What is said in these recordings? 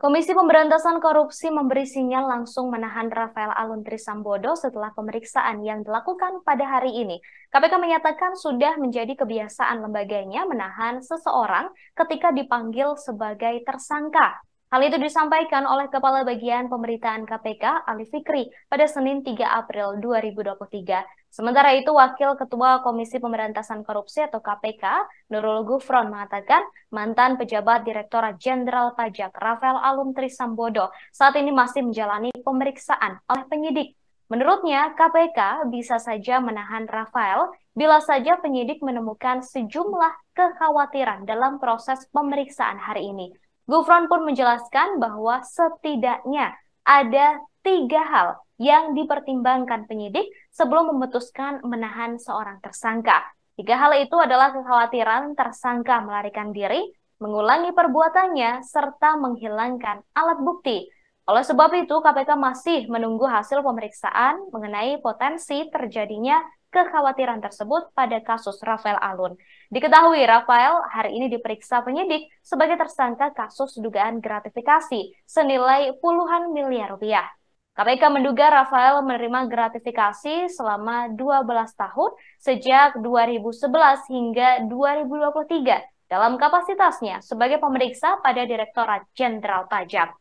Komisi Pemberantasan Korupsi memberi sinyal langsung menahan Rafael Alun Trisambodo setelah pemeriksaan yang dilakukan pada hari ini. KPK menyatakan sudah menjadi kebiasaan lembaganya menahan seseorang ketika dipanggil sebagai tersangka. Hal itu disampaikan oleh Kepala Bagian Pemberitaan KPK, Ali Fikri, pada Senin 3 April 2023. Sementara itu, Wakil Ketua Komisi Pemberantasan Korupsi atau KPK, Nurul Gufron, mengatakan mantan pejabat Direktorat Jenderal Pajak Rafael Alun Trisambodo saat ini masih menjalani pemeriksaan oleh penyidik. Menurutnya, KPK bisa saja menahan Rafael bila saja penyidik menemukan sejumlah kekhawatiran dalam proses pemeriksaan hari ini. Gufron pun menjelaskan bahwa setidaknya ada 3 hal yang dipertimbangkan penyidik sebelum memutuskan menahan seorang tersangka. 3 hal itu adalah kekhawatiran tersangka melarikan diri, mengulangi perbuatannya, serta menghilangkan alat bukti. Oleh sebab itu, KPK masih menunggu hasil pemeriksaan mengenai potensi terjadinya kekhawatiran tersebut pada kasus Rafael Alun. Diketahui Rafael hari ini diperiksa penyidik sebagai tersangka kasus dugaan gratifikasi senilai puluhan miliar rupiah. KPK menduga Rafael menerima gratifikasi selama 12 tahun sejak 2011 hingga 2023 dalam kapasitasnya sebagai pemeriksa pada Direktorat Jenderal Pajak.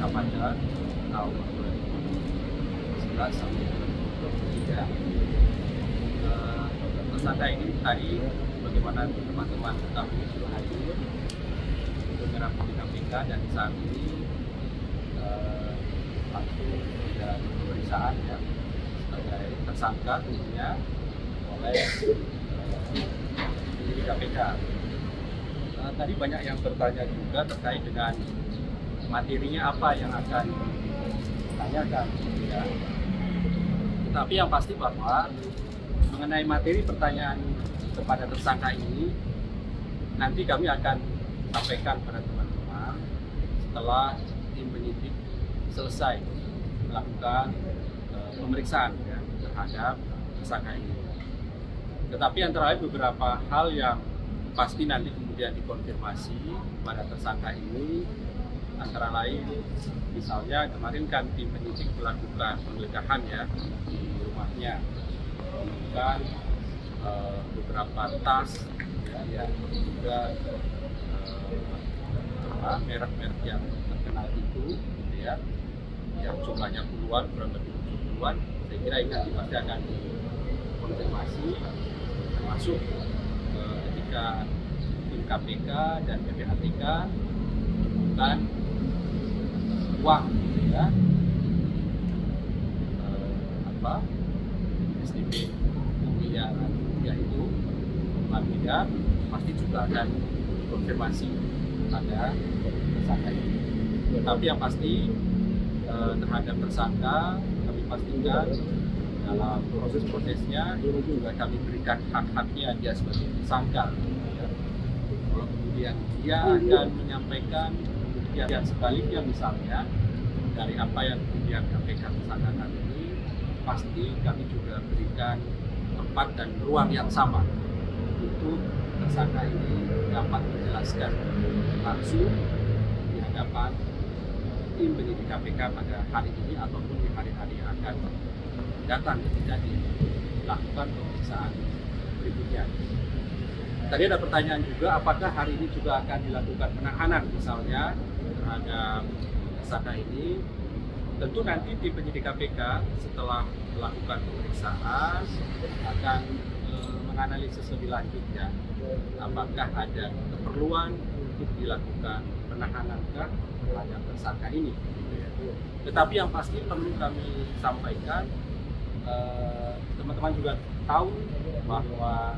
Pada tahun 2011 sampai 2023. Tersangka ini tadi bagaimana teman-teman ketahui sudah hadir untuk merah putih KPK dan saat ini langsung sudah pemeriksaan ya sebagai tersangka tentunya oleh penyidik KPK. Tadi banyak yang bertanya juga terkait dengan materinya apa yang akan ditanyakan ya. Tetapi yang pasti bahwa mengenai materi pertanyaan kepada tersangka ini nanti kami akan sampaikan pada teman-teman setelah tim penyidik selesai melakukan pemeriksaan ya, terhadap tersangka ini. Tetapi antara lain beberapa hal yang pasti nanti kemudian dikonfirmasi pada tersangka ini, antara lain misalnya kemarin kan tim penyidik melakukan penggeledahan ya di rumahnya, menemukan beberapa tas ya, yang juga merek-merek yang terkenal itu gitu ya, yang jumlahnya puluhan, kurang lebih 70-an. Saya kira ini nanti pasti akan dikonfirmasi, termasuk ketika tim KPK dan PPATK menemukan uang ya, STP miliaran rupiah itu tidak pasti juga akan konfirmasi pada tersangka ini. Tetapi yang pasti terhadap tersangka kami pastikan dalam proses-prosesnya juga kami berikan hak-haknya dia sebagai tersangka ya. Kalau kemudian dia akan menyampaikan yang sebaliknya misalnya dari apa yang kemudian KPK tersangkakan ini, pasti kami juga berikan tempat dan ruang yang sama untuk tersangka ini dapat menjelaskan langsung di hadapan tim penyidik KPK pada hari ini ataupun di hari-hari yang akan datang ketika dilakukan pemeriksaan berikutnya. Tadi ada pertanyaan juga, apakah hari ini juga akan dilakukan penahanan misalnya terhadap tersangka ini? Tentu nanti tim penyidik KPK setelah melakukan pemeriksaan akan menganalisis lebih lanjut ya, apakah ada keperluan untuk dilakukan penahanan terhadap tersangka ini. Tetapi yang pasti perlu kami sampaikan, teman-teman juga tahu bahwa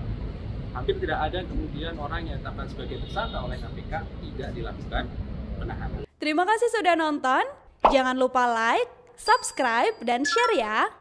hampir tidak ada kemudian orang yang ditetapkan sebagai tersangka oleh KPK tidak dilakukan penahanan. Terima kasih sudah nonton. Jangan lupa like, subscribe, dan share ya.